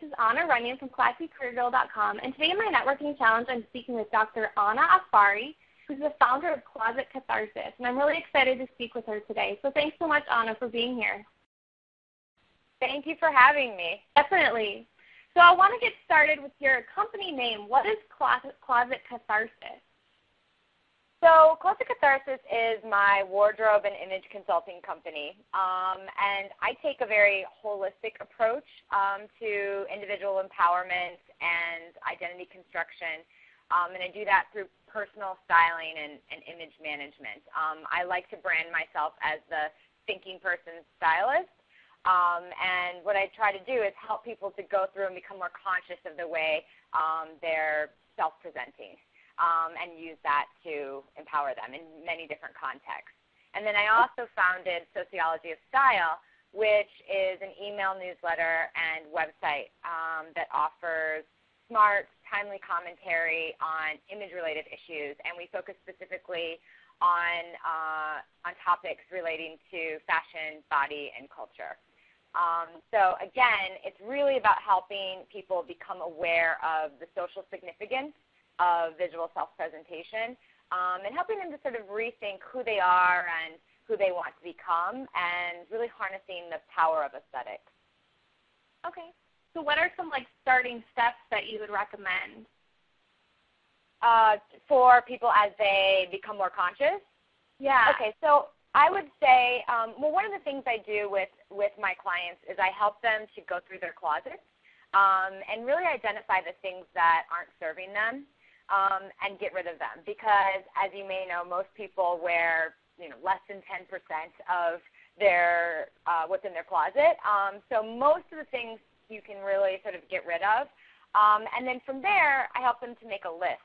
This is Anna Runyon from ClassyCareerGirl.com, and today in my networking challenge, I'm speaking with Dr. Anna Afari, who's the founder of Closet Catharsis, and I'm really excited to speak with her today. So thanks so much, Anna, for being here. Thank you for having me. Definitely. So I want to get started with your company name. What is Closet Catharsis? So Closet Catharsis is my wardrobe and image consulting company, and I take a very holistic approach to individual empowerment and identity construction, and I do that through personal styling and image management. I like to brand myself as the thinking person stylist, and what I try to do is help people to go through and become more conscious of the way they're self-presenting. And use that to empower them in many different contexts. And then I also founded Sociology of Style, which is an email newsletter and website that offers smart, timely commentary on image-related issues, and we focus specifically on topics relating to fashion, body, and culture. So again, it's really about helping people become aware of the social significance of visual self-presentation, and helping them to sort of rethink who they are and who they want to become, and really harnessing the power of aesthetics. Okay. So what are some starting steps that you would recommend? For people as they become more conscious? Yeah. Okay, so I would say, well, one of the things I do with my clients is I help them to go through their closets and really identify the things that aren't serving them. And get rid of them, because as you may know, most people wear less than 10% of their what's in their closet. So most of the things you can really sort of get rid of, and then from there I help them to make a list,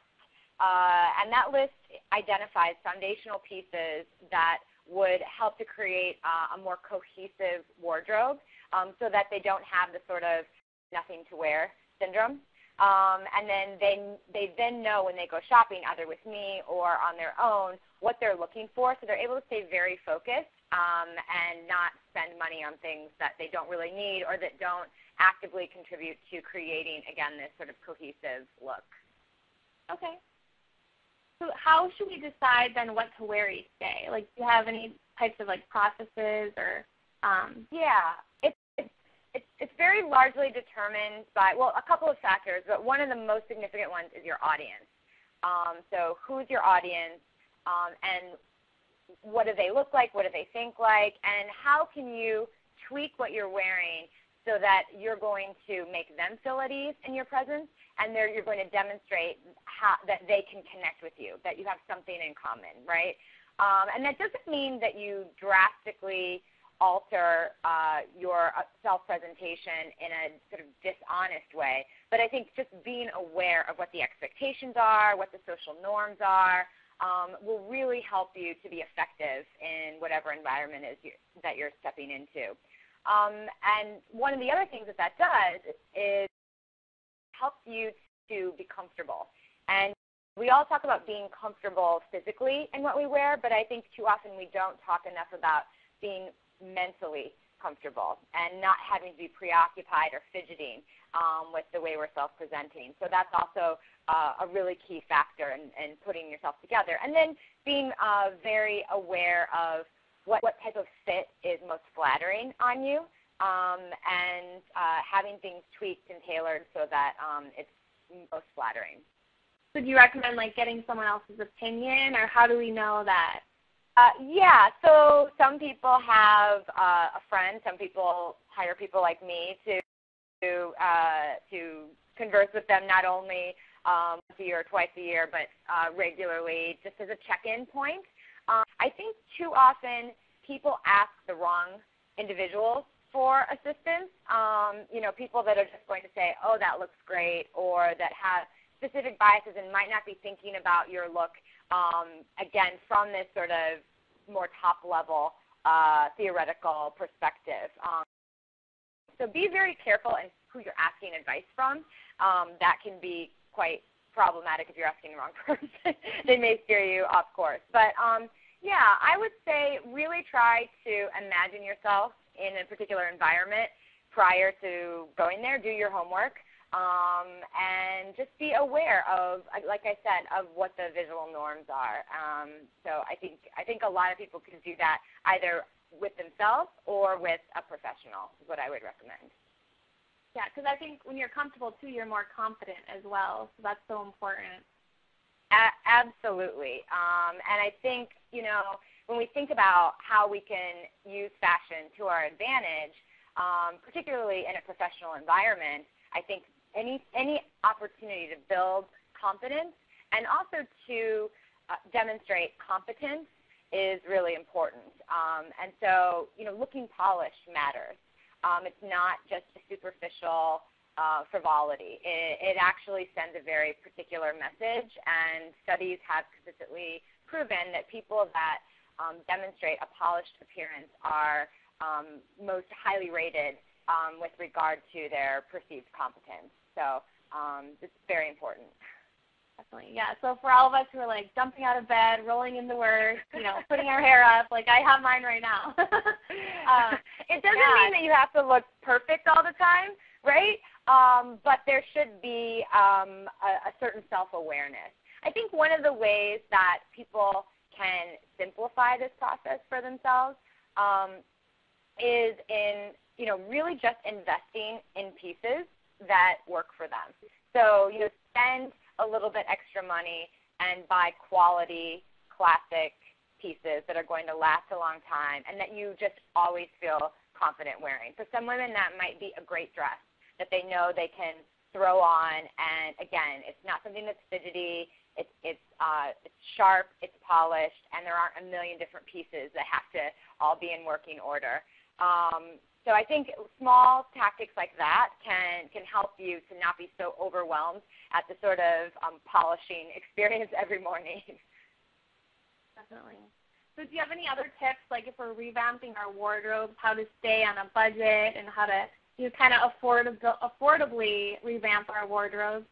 and that list identifies foundational pieces that would help to create a more cohesive wardrobe, so that they don't have the sort of nothing to wear syndrome. And then they then know when they go shopping, either with me or on their own, what they're looking for, so they're able to stay very focused and not spend money on things that they don't really need or that don't actively contribute to creating, again, this sort of cohesive look. Okay. So how should we decide then what to wear each day? Do you have any types of processes or? Yeah. It's very largely determined by, well, a couple of factors, but one of the most significant ones is your audience. So who's your audience, and what do they look like, what do they think like, and how can you tweak what you're wearing so that you're going to make them feel at ease in your presence, and you're going to demonstrate that they can connect with you, that you have something in common, right? And that doesn't mean that you drastically alter your self-presentation in a sort of dishonest way. But I think just being aware of what the expectations are, what the social norms are, will really help you to be effective in whatever environment that you're stepping into. And one of the other things that does is helps you to be comfortable. And we all talk about being comfortable physically in what we wear, but I think too often we don't talk enough about being mentally comfortable and not having to be preoccupied or fidgeting with the way we're self-presenting. So that's also a really key factor in putting yourself together. And then being very aware of what type of fit is most flattering on you, and having things tweaked and tailored so that it's most flattering. So do you recommend getting someone else's opinion, or how do we know that? Yeah, so some people have a friend. Some people hire people like me to converse with them, not only once a year or twice a year, but regularly, just as a check-in point. I think too often people ask the wrong individuals for assistance. People that are just going to say, "Oh, that looks great," or that have specific biases and might not be thinking about your look, again, from this sort of more top-level theoretical perspective. So be very careful in who you're asking advice from. That can be quite problematic if you're asking the wrong person. They may steer you off course. But, yeah, I would say really try to imagine yourself in a particular environment. prior to going there. Do your homework. And just be aware of, like I said, of what the visual norms are. So I think a lot of people can do that either with themselves or with a professional is what I would recommend. Yeah, because I think when you're comfortable, too, you're more confident as well. So that's so important. Absolutely. And I think, when we think about how we can use fashion to our advantage, particularly in a professional environment, I think any opportunity to build confidence and also to demonstrate competence is really important. And so, looking polished matters. It's not just a superficial frivolity. It actually sends a very particular message, and studies have consistently proven that people that demonstrate a polished appearance are most highly rated with regard to their perceived competence. So it's very important. Definitely, yeah. So for all of us who are like jumping out of bed, rolling into work, putting our hair up, like I have mine right now. It doesn't mean that you have to look perfect all the time, right? But there should be a certain self-awareness. I think one of the ways that people can simplify this process for themselves is in, really just investing in pieces that work for them. So, spend a little bit extra money and buy quality, classic pieces that are going to last a long time and that you just always feel confident wearing. For some women, that might be a great dress that they know they can throw on, and again, it's not something that's fidgety. It's sharp, it's polished, and there aren't a million different pieces that have to all be in working order. So I think small tactics like that can help you to not be so overwhelmed at the sort of polishing experience every morning. Definitely. So do you have any other tips, like if we're revamping our wardrobes, how to stay on a budget and how to kind of affordably revamp our wardrobes?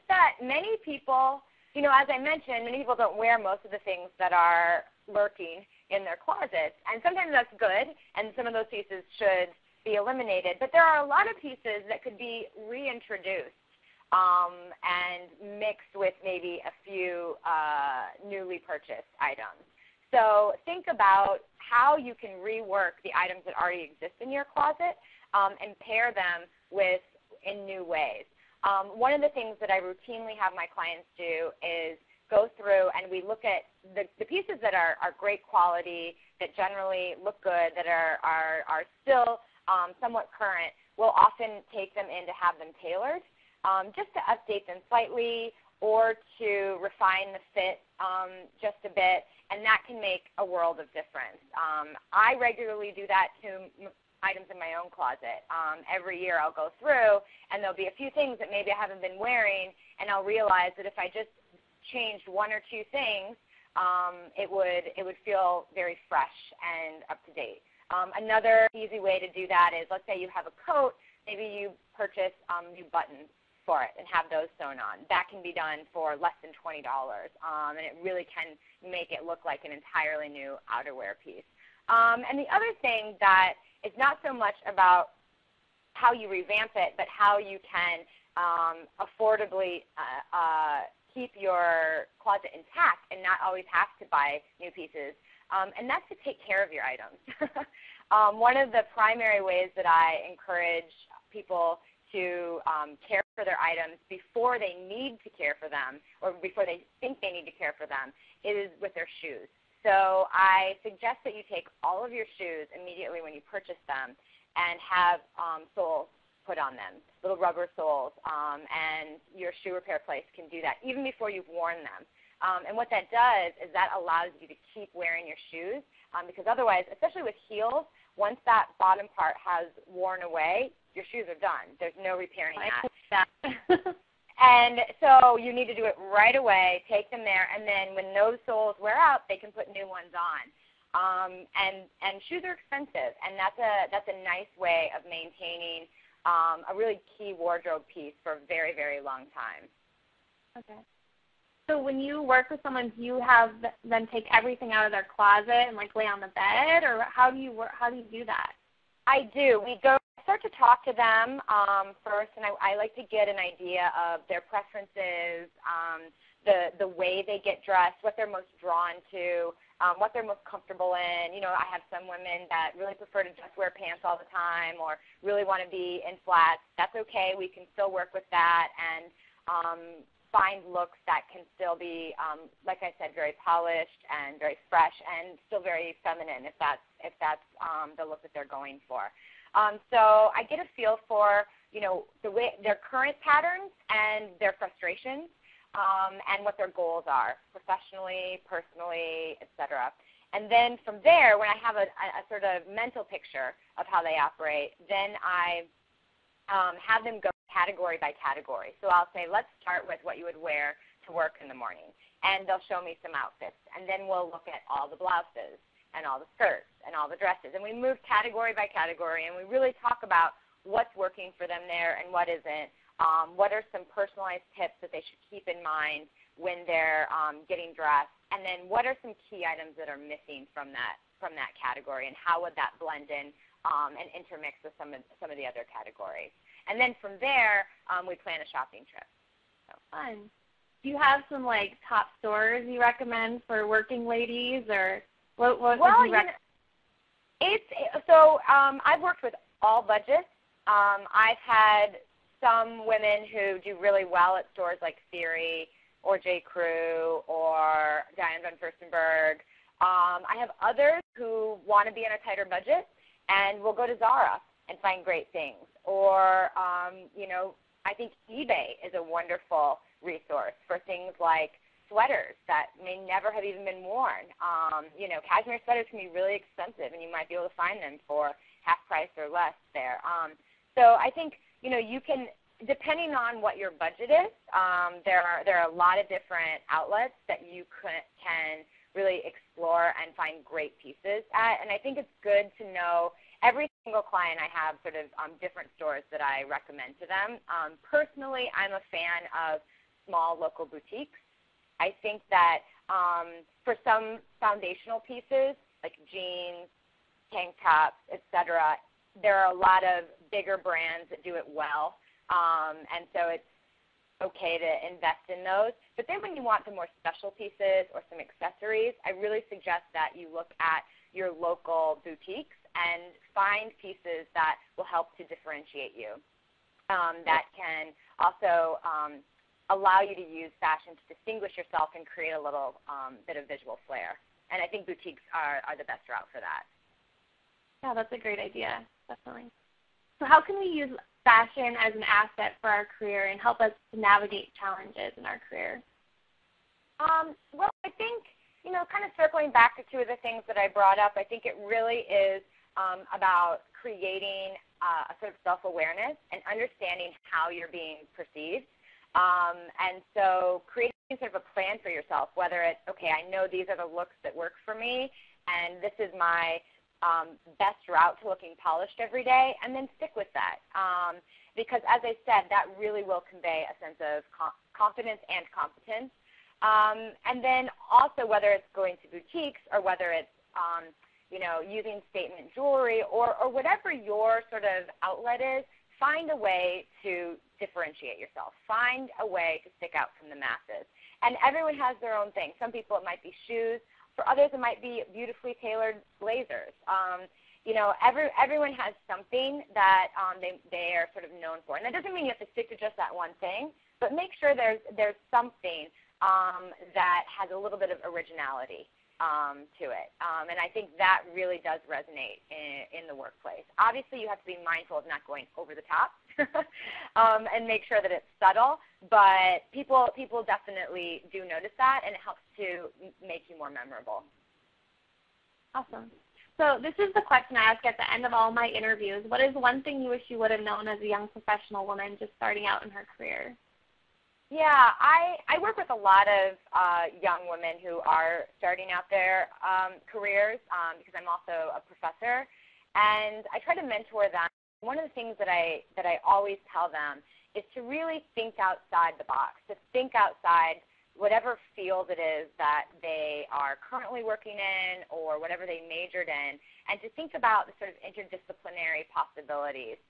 That many people, as I mentioned, many people don't wear most of the things that are lurking in their closets, and sometimes that's good, and some of those pieces should be eliminated, but there are a lot of pieces that could be reintroduced and mixed with maybe a few newly purchased items. So think about how you can rework the items that already exist in your closet and pair them in new ways. One of the things that I routinely have my clients do is go through and we look at the pieces that are great quality, that generally look good, that are still somewhat current. We'll often take them in to have them tailored just to update them slightly or to refine the fit just a bit, and that can make a world of difference. I regularly do that to items in my own closet. Every year I'll go through, and there'll be a few things that maybe I haven't been wearing, and I'll realize that if I just changed one or two things, it would feel very fresh and up to date. Another easy way to do that is, let's say you have a coat, maybe you purchase new buttons for it and have those sewn on. That can be done for less than $20, and it really can make it look like an entirely new outerwear piece. And the other thing that is not so much about how you revamp it, but how you can affordably keep your closet intact and not always have to buy new pieces, and that's to take care of your items. One of the primary ways that I encourage people to care for their items before they need to care for them or before they think they need to care for them is with their shoes. So I suggest that you take all of your shoes immediately when you purchase them and have soles put on them, little rubber soles, and your shoe repair place can do that even before you've worn them. And what that does is that allows you to keep wearing your shoes because otherwise, especially with heels, once that bottom part has worn away, your shoes are done. There's no repairing that. And so you need to do it right away, take them there, and then when those soles wear out, they can put new ones on. And shoes are expensive, and that's a nice way of maintaining a really key wardrobe piece for a very, very long time. Okay. So when you work with someone, do you have them take everything out of their closet and like lay on the bed, or how do you do that? I do. We start to talk to them first, and I like to get an idea of their preferences, the way they get dressed, what they're most drawn to, what they're most comfortable in. You know, I have some women that really prefer to just wear pants all the time or really want to be in flats. That's okay. We can still work with that and find looks that can still be, like I said, very polished and very fresh and still very feminine if that's the look that they're going for. So I get a feel for, you know, their current patterns and their frustrations and what their goals are, professionally, personally, etc. And then from there, when I have a sort of mental picture of how they operate, then I have them go category by category. So I'll say, let's start with what you would wear to work in the morning. And they'll show me some outfits. And then we'll look at all the blouses and all the skirts and all the dresses. And we move category by category, and we really talk about what's working for them there and what isn't. What are some personalized tips that they should keep in mind when they're getting dressed? And then what are some key items that are missing from that category, and how would that blend in and intermix with some of the other categories? And then from there, we plan a shopping trip. So. Fun. Do you have some like top stores you recommend for working ladies, or what would you recommend? I've worked with all budgets. I've had some women who do really well at stores like Theory or J. Crew or Diane von Furstenberg. I have others who want to be on a tighter budget and will go to Zara and find great things. Or, you know, I think eBay is a wonderful resource for things like sweaters that may never have even been worn. You know, cashmere sweaters can be really expensive, and you might be able to find them for half price or less there. So I think, you know, you can, depending on what your budget is, there are a lot of different outlets that you can really explore and find great pieces at. And I think it's good to know every single client I have sort of different stores that I recommend to them. Personally, I'm a fan of small local boutiques. I think that for some foundational pieces like jeans, tank tops, etc., there are a lot of bigger brands that do it well, and so it's okay to invest in those. But then when you want the more special pieces or some accessories, I really suggest that you look at your local boutiques and find pieces that will help to differentiate you, that can also allow you to use fashion to distinguish yourself and create a little bit of visual flair. And I think boutiques are the best route for that. Yeah, that's a great idea, definitely. So how can we use fashion as an asset for our career and help us to navigate challenges in our career? Well, I think, you know, kind of circling back to two of the things that I brought up, I think it really is about creating a sort of self-awareness and understanding how you're being perceived. And so creating sort of a plan for yourself, whether it's, okay, I know these are the looks that work for me, and this is my best route to looking polished every day, and then stick with that. Because as I said, that really will convey a sense of confidence and competence. And then also whether it's going to boutiques or whether it's you know, using statement jewelry or whatever your sort of outlet is, find a way to differentiate yourself. Find a way to stick out from the masses. And everyone has their own thing. Some people it might be shoes. For others it might be beautifully tailored blazers. You know, everyone has something that they are sort of known for. And that doesn't mean you have to stick to just that one thing, but make sure there's something that has a little bit of originality to it. And I think that really does resonate in the workplace. Obviously, you have to be mindful of not going over the top and make sure that it's subtle, but people definitely do notice that, and it helps to make you more memorable. Awesome. So this is the question I ask at the end of all my interviews. What is one thing you wish you would have known as a young professional woman just starting out in her career? Yeah, I work with a lot of young women who are starting out their careers because I'm also a professor, and I try to mentor them. One of the things that I always tell them is to really think outside the box, to think outside whatever field it is that they are currently working in or whatever they majored in, and to think about the sort of interdisciplinary possibilities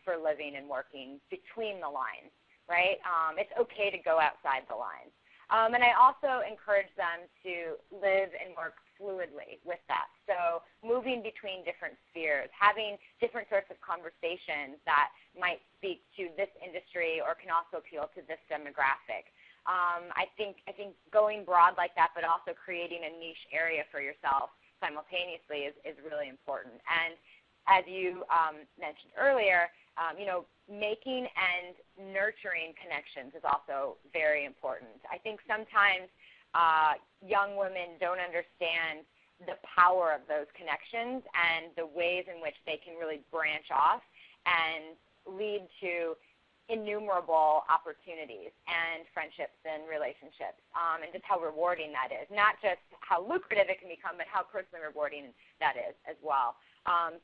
for living and working between the lines, right? It's okay to go outside the lines. And I also encourage them to live and work fluidly with that. So moving between different spheres, having different sorts of conversations that might speak to this industry or can also appeal to this demographic. I think going broad like that, but also creating a niche area for yourself simultaneously is really important. And as you mentioned earlier, making and nurturing connections is also very important. I think sometimes young women don't understand the power of those connections and the ways in which they can really branch off and lead to innumerable opportunities and friendships and relationships, and just how rewarding that is. Not just how lucrative it can become, but how personally rewarding that is as well.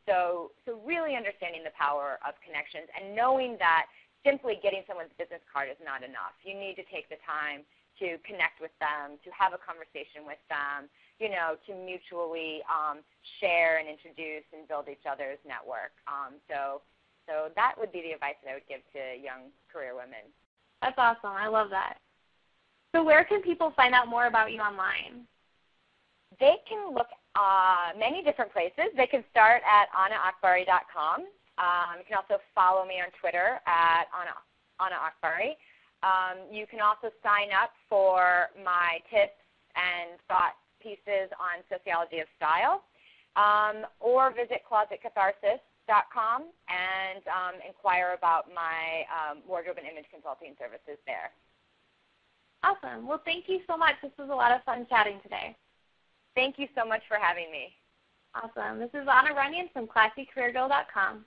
So really understanding the power of connections and knowing that simply getting someone's business card is not enough. You need to take the time to connect with them, to have a conversation with them, to mutually share and introduce and build each other's network. So that would be the advice that I would give to young career women. That's awesome. I love that. So where can people find out more about you online? They can look many different places. They can start at anaakbari.com. You can also follow me on Twitter at Ana Akbari. You can also sign up for my tips and thought pieces on sociology of style, or visit closetcatharsis.com and inquire about my wardrobe and image consulting services there. Awesome. Well, thank you so much. This was a lot of fun chatting today. Thank you so much for having me. Awesome. This is Anna Runyon from classycareergirl.com.